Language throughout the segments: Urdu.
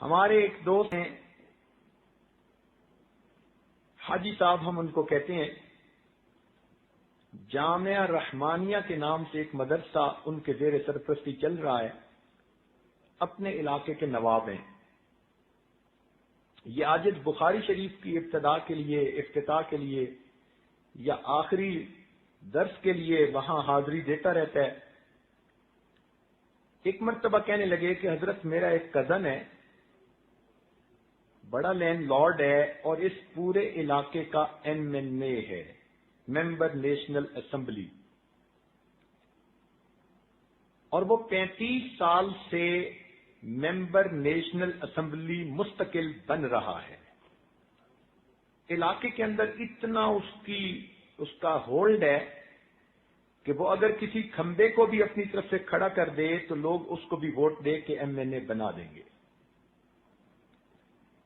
ہمارے ایک دوست ہیں حاجی صاحب، ہم ان کو کہتے ہیں، جامعہ رحمانیہ کے نام سے ایک مدرسہ ان کے زیر سرپرستی چل رہا ہے، اپنے علاقے کے نواب ہیں۔ یہ عاجز بخاری شریف کی ابتداء کے لیے، افتتاح کے لیے یا آخری درس کے لیے وہاں حاضری دیتا رہتا ہے۔ ایک مرتبہ کہنے لگے کہ حضرت میرا ایک کزن ہے، بڑا لینڈ لارڈ ہے اور اس پورے علاقے کا MNA ہے، ممبر نیشنل اسمبلی، اور وہ 35 سال سے ممبر نیشنل اسمبلی مستقل بن رہا ہے۔ علاقے کے اندر اتنا اس کا ہولڈ ہے کہ وہ اگر کسی کھمبے کو بھی اپنی طرف سے کھڑا کر دے تو لوگ اس کو بھی ووٹ دے کے MNA بنا دیں گے،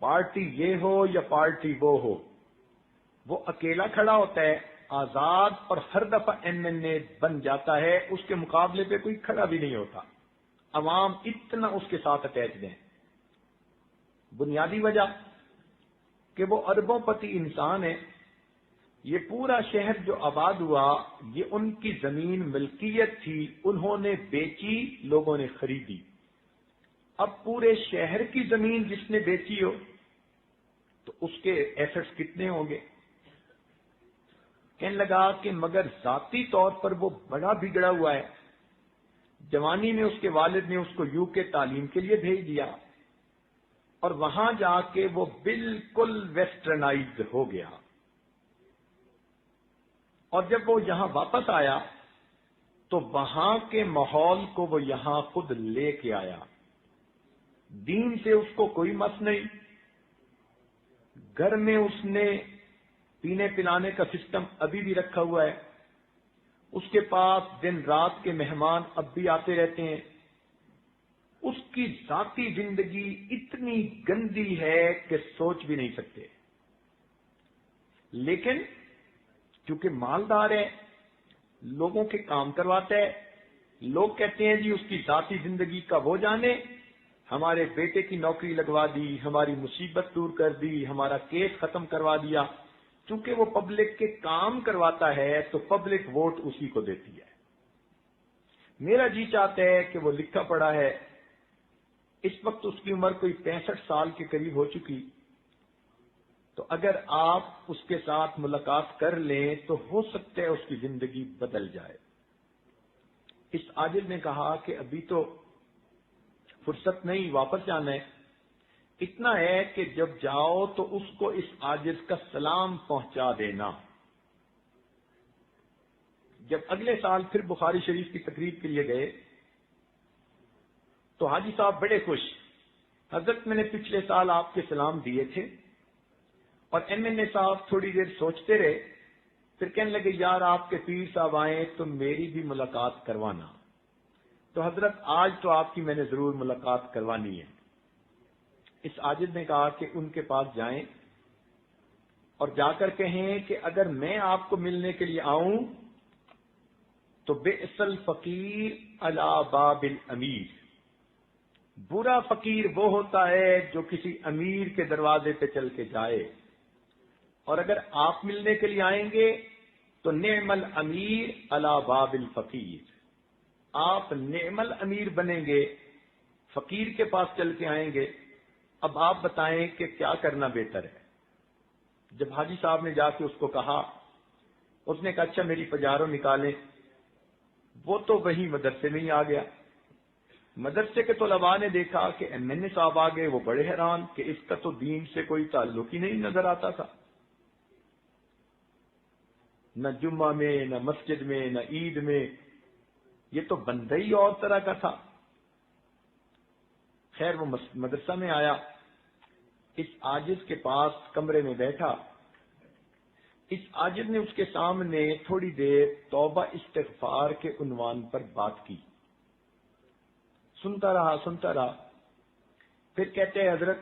پارٹی یہ ہو یا پارٹی وہ ہو۔ وہ اکیلا کھڑا ہوتا ہے، آزاد، اور ہر دفعہ MNA بن جاتا ہے، اس کے مقابلے پہ کوئی کھڑا بھی نہیں ہوتا۔ عوام اتنا اس کے ساتھ اٹیچڈ ہیں۔ بنیادی وجہ کہ وہ اربوں پتی انسان ہے۔ یہ پورا شہر جو آباد ہوا، یہ ان کی زمین ملکیت تھی، انہوں نے بیچی، لوگوں نے خریدی۔ اب پورے شہر کی زمین جس نے بیچی ہو تو اس کے ایسٹس کتنے ہوں گے؟ کہنے لگا کہ مگر ذاتی طور پر وہ بڑا بگڑا ہوا ہے۔ جوانی میں اس کے والد نے اس کو UK تعلیم کے لیے بھیج دیا اور وہاں جا کے وہ بالکل ویسٹرنائزڈ ہو گیا، اور جب وہ یہاں واپس آیا تو وہاں کے ماحول کو وہ یہاں خود لے کے آیا۔ دین سے اس کو کوئی مس نہیں، گھر میں اس نے پینے پلانے کا سسٹم ابھی بھی رکھا ہوا ہے، اس کے پاس دن رات کے مہمان اب بھی آتے رہتے ہیں۔ اس کی ذاتی زندگی اتنی گندی ہے کہ سوچ بھی نہیں سکتے، لیکن کیونکہ مالدار ہے، لوگوں کے کام کرواتا ہے، لوگ کہتے ہیں جی اس کی ذاتی زندگی کا وہ جانے، ہمارے بیٹے کی نوکری لگوا دی، ہماری مصیبت دور کر دی، ہمارا کیس ختم کروا دیا۔ چونکہ وہ پبلک کے کام کرواتا ہے تو پبلک ووٹ اسی کو دیتی ہے۔ میرا جی چاہتا ہے کہ وہ لکھا پڑھا ہے، اس وقت اس کی عمر کوئی 65 سال کے قریب ہو چکی، تو اگر آپ اس کے ساتھ ملاقات کر لیں تو ہو سکتا ہے اس کی زندگی بدل جائے۔ اس عاجز نے کہا کہ ابھی تو فرصت نہیں، واپس جانا ہے۔ اتنا ہے کہ جب جاؤ تو اس کو اس عاجز کا سلام پہنچا دینا۔ جب اگلے سال پھر بخاری شریف کی تقریب کے لیے گئے تو حاجی صاحب بڑے خوش، حضرت میں نے پچھلے سال آپ کے سلام دیے تھے، اور MNA صاحب تھوڑی دیر سوچتے رہے، پھر کہنے لگے یار آپ کے پیر صاحب آئیں تو میری بھی ملاقات کروانا۔ تو حضرت آج تو آپ کی میں نے ضرور ملاقات کروانی ہے۔ اس عاجز نے کہا کہ ان کے پاس جائیں اور جا کر کہیں کہ اگر میں آپ کو ملنے کے لیے آؤں تو بئس الفقیر علی باب الامیر، برا فقیر وہ ہوتا ہے جو کسی امیر کے دروازے پہ چل کے جائے، اور اگر آپ ملنے کے لیے آئیں گے تو نعم الامیر علی باب الفقیر، آپ نعم الامیر بنیں گے، فقیر کے پاس چل کے آئیں گے۔ اب آپ بتائیں کہ کیا کرنا بہتر ہے؟ جب حاجی صاحب نے جا کے اس کو کہا، اس نے کہا اچھا میری پجاروں نکالیں۔ وہ تو وہی مدرسے میں ہی آ گیا۔ مدرسے کے طلباء نے دیکھا کہ MNA صاحب آ گئے، وہ بڑے حیران کہ اس کا تو دین سے کوئی تعلق ہی نہیں نظر آتا تھا، نہ جمعہ میں، نہ مسجد میں، نہ عید میں، یہ تو بندہ ہی اور طرح کا تھا۔ خیر وہ مدرسہ میں آیا، اس عاجز کے پاس کمرے میں بیٹھا، اس عاجز نے اس کے سامنے تھوڑی دیر توبہ استغفار کے عنوان پر بات کی۔ سنتا رہا، پھر کہتے ہیں حضرت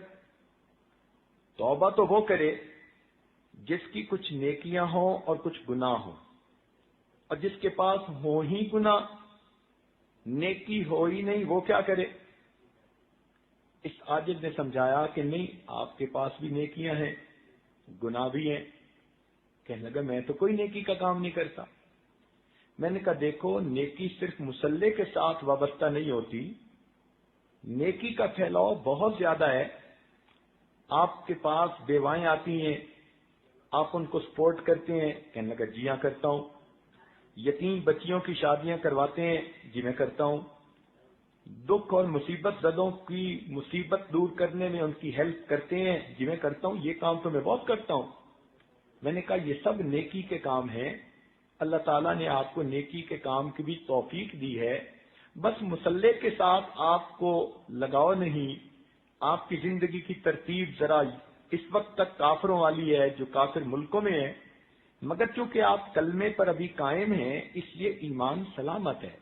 توبہ تو وہ کرے جس کی کچھ نیکیاں ہوں اور کچھ گناہ ہوں، اور جس کے پاس ہو ہی گناہ، نیکی ہو ہی نہیں، وہ کیا کرے؟ اس عاجز نے سمجھایا کہ نہیں، آپ کے پاس بھی نیکیاں ہیں، گناہ بھی ہیں۔ کہنے لگا میں تو کوئی نیکی کا کام نہیں کرتا۔ میں نے کہا دیکھو، نیکی صرف مسلح کے ساتھ وابستہ نہیں ہوتی، نیکی کا پھیلاؤ بہت زیادہ ہے۔ آپ کے پاس بیوائیں آتی ہیں، آپ ان کو سپورٹ کرتے ہیں؟ کہنے لگا جی ہاں کرتا ہوں۔ یتیم بچیوں کی شادیاں کرواتے ہیں؟ جی میں کرتا ہوں۔ دکھ اور مصیبت زدوں کی مصیبت دور کرنے میں ان کی ہیلپ کرتے ہیں؟ جی میں کرتا ہوں، یہ کام تو میں بہت کرتا ہوں۔ میں نے کہا یہ سب نیکی کے کام ہیں، اللہ تعالیٰ نے آپ کو نیکی کے کام کی بھی توفیق دی ہے، بس مسلح کے ساتھ آپ کو لگاؤ نہیں۔ آپ کی زندگی کی ترتیب ذرا اس وقت تک کافروں والی ہے، جو کافر ملکوں میں ہے، مگر چونکہ آپ کلمے پر ابھی قائم ہیں اس لیے ایمان سلامت ہے۔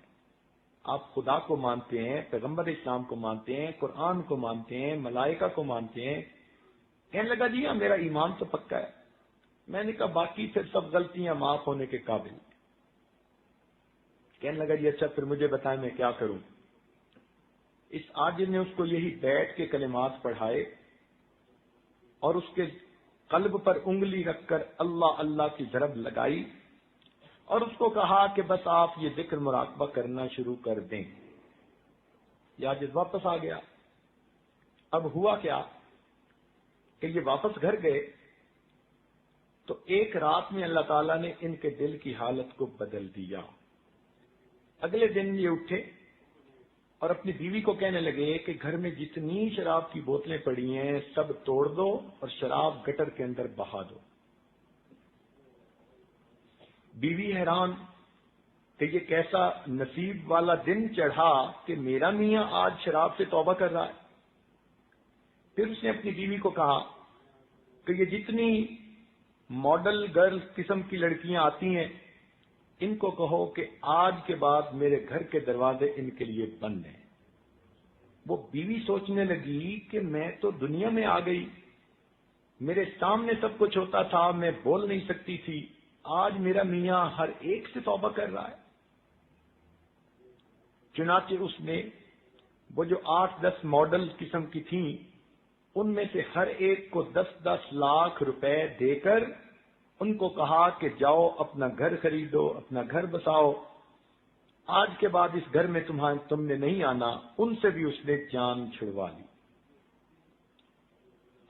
آپ خدا کو مانتے ہیں، پیغمبر اسلام کو مانتے ہیں، قرآن کو مانتے ہیں، ملائکہ کو مانتے ہیں۔ کہنے لگا جی ہاں میرا ایمان تو پکا ہے۔ میں نے کہا باقی پھر سب غلطیاں معاف ہونے کے قابل۔ کہنے لگا جی اچھا پھر مجھے بتائیں میں کیا کروں۔ اس عاجز نے اس کو یہی بیٹھ کے کلمات پڑھائے اور اس کے قلب پر انگلی رکھ کر اللہ اللہ کی ضرب لگائی اور اس کو کہا کہ بس آپ یہ ذکر مراقبہ کرنا شروع کر دیں۔ یہ عاجز واپس آ گیا۔ اب ہوا کیا کہ یہ واپس گھر گئے تو ایک رات میں اللہ تعالیٰ نے ان کے دل کی حالت کو بدل دیا۔ اگلے دن یہ اٹھے اور اپنی بیوی کو کہنے لگے کہ گھر میں جتنی شراب کی بوتلیں پڑی ہیں سب توڑ دو اور شراب گٹر کے اندر بہا دو۔ بیوی حیران کہ یہ کیسا نصیب والا دن چڑھا کہ میرا میاں آج شراب سے توبہ کر رہا ہے۔ پھر اس نے اپنی بیوی کو کہا کہ یہ جتنی ماڈل گرل قسم کی لڑکیاں آتی ہیں ان کو کہو کہ آج کے بعد میرے گھر کے دروازے ان کے لیے بند ہیں۔ وہ بیوی سوچنے لگی کہ میں تو دنیا میں آ گئی، میرے سامنے سب کچھ ہوتا تھا، میں بول نہیں سکتی تھی، آج میرا میاں ہر ایک سے توبہ کر رہا ہے۔ چنانچہ اس نے وہ جو 8-10 ماڈل قسم کی تھیں ان میں سے ہر ایک کو 10-10 لاکھ روپے دے کر ان کو کہا کہ جاؤ اپنا گھر خریدو، اپنا گھر بساؤ، آج کے بعد اس گھر میں تم نے نہیں آنا۔ ان سے بھی اس نے جان چھڑوا لی۔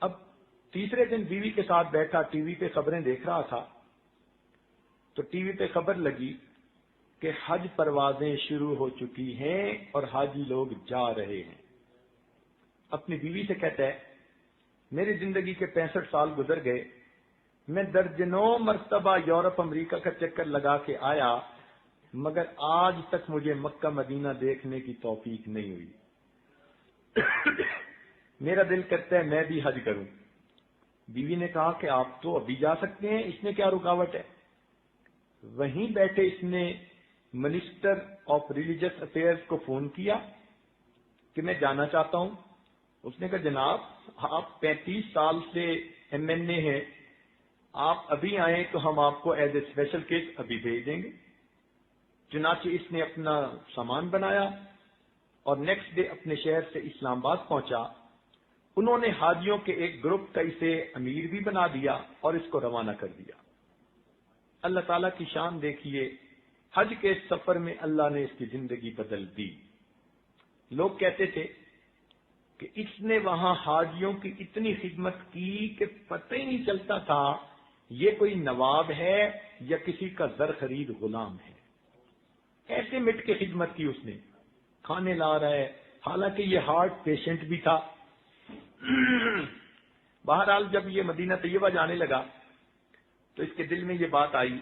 اب تیسرے دن بیوی کے ساتھ بیٹھا ٹی وی پہ خبریں دیکھ رہا تھا تو ٹی وی پہ خبر لگی کہ حج پروازیں شروع ہو چکی ہیں اور حاجی لوگ جا رہے ہیں۔ اپنی بیوی سے کہتا ہے میری زندگی کے 65 سال گزر گئے، میں درجنوں مرتبہ یورپ امریکہ کا چکر لگا کے آیا مگر آج تک مجھے مکہ مدینہ دیکھنے کی توفیق نہیں ہوئی۔ میرا دل کرتا ہے میں بھی حج کروں۔ بیوی نے کہا کہ آپ تو ابھی جا سکتے ہیں، اس میں کیا رکاوٹ ہے؟ وہیں بیٹھے اس نے منسٹر آف ریلیجس افیئرز کو فون کیا کہ میں جانا چاہتا ہوں۔ اس نے کہا جناب آپ 35 سال سے MNA ہیں، آپ ابھی آئیں تو ہم آپ کو ایز اے اسپیشل کٹ ابھی بھیج دیں گے۔ چنانچہ اس نے اپنا سامان بنایا اور نیکسٹ ڈے اپنے شہر سے اسلام آباد پہنچا۔ انہوں نے حاجیوں کے ایک گروپ کا اسے امیر بھی بنا دیا اور اس کو روانہ کر دیا۔ اللہ تعالیٰ کی شان دیکھیے، حج کے سفر میں اللہ نے اس کی زندگی بدل دی۔ لوگ کہتے تھے کہ اس نے وہاں حاجیوں کی اتنی خدمت کی کہ پتہ ہی نہیں چلتا تھا یہ کوئی نواب ہے یا کسی کا زر خرید غلام ہے۔ ایسے مٹ کے خدمت کی اس نے، کھانے لا رہا ہے، حالانکہ یہ ہارٹ پیشنٹ بھی تھا۔ بہرحال جب یہ مدینہ طیبہ جانے لگا تو اس کے دل میں یہ بات آئی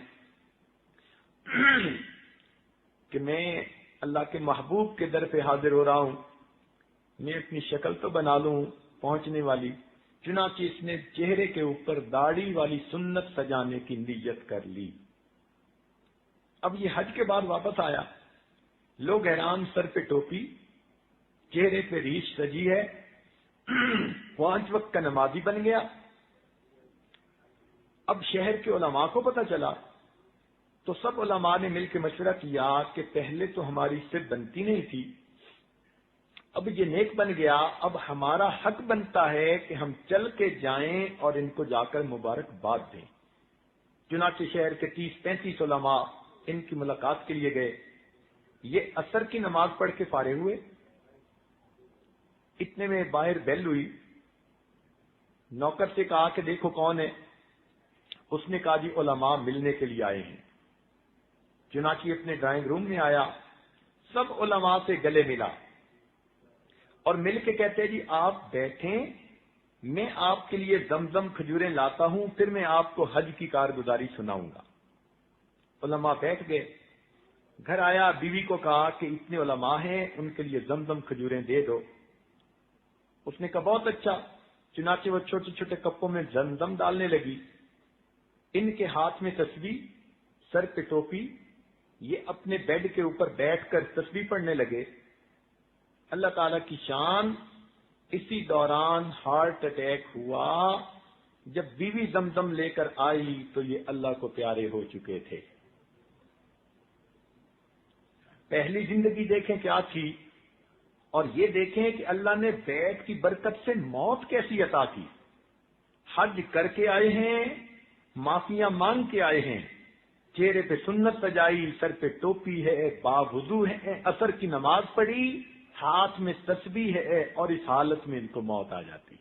کہ میں اللہ کے محبوب کے در پہ حاضر ہو رہا ہوں، میں اپنی شکل تو بنا لوں پہنچنے والی۔ چنانچہ اس نے چہرے کے اوپر داڑھی والی سنت سجانے کی نیت کر لی۔ اب یہ حج کے بعد واپس آیا، لوگ حیران، سر پہ ٹوپی، چہرے پہ ریش سجی ہے، 5 وقت کا نمازی بن گیا۔ اب شہر کے علماء کو پتہ چلا تو سب علماء نے مل کے مشورہ کیا کہ پہلے تو ہماری صرف بنتی نہیں تھی، اب یہ نیک بن گیا، اب ہمارا حق بنتا ہے کہ ہم چل کے جائیں اور ان کو جا کر مبارکباد دیں۔ چنانچہ شہر کے 30-35 علماء ان کی ملاقات کے لیے گئے۔ یہ عصر کی نماز پڑھ کے فارغ ہوئے، اتنے میں باہر بیل ہوئی۔ نوکر سے کہا کہ دیکھو کون ہے؟ اس نے کہا جی علماء ملنے کے لیے آئے ہیں۔ چنانچہ اپنے ڈرائنگ روم میں آیا، سب علماء سے گلے ملا اور مل کے کہتے جی آپ بیٹھیں، میں آپ کے لیے زمزم کھجوریں لاتا ہوں، پھر میں آپ کو حج کی کارگزاری سناؤں گا۔ علماء بیٹھ گئے۔ گھر آیا، بیوی کو کہا کہ اتنے علماء ہیں، ان کے لیے زمزم کھجوریں دے دو۔ اس نے کہا بہت اچھا۔ چنانچہ وہ چھوٹے چھوٹے کپوں میں زمزم ڈالنے لگی۔ ان کے ہاتھ میں تسبیح، سر پہ ٹوپی، یہ اپنے بیڈ کے اوپر بیٹھ کر تسبیح پڑھنے لگے۔ اللہ تعالی کی شان، اسی دوران ہارٹ اٹیک ہوا۔ جب بیوی زمزم لے کر آئی تو یہ اللہ کو پیارے ہو چکے تھے۔ پہلی زندگی دیکھیں کیا تھی، اور یہ دیکھیں کہ اللہ نے بیت کی برکت سے موت کیسی عطا کی۔ حج کر کے آئے ہیں، معافیاں مانگ کے آئے ہیں، چہرے پہ سنت سجائی، سر پہ ٹوپی ہے، باوضو ہے، عصر کی نماز پڑھی، ہاتھ میں تسبیح ہے، اور اس حالت میں ان کو موت آ جاتی۔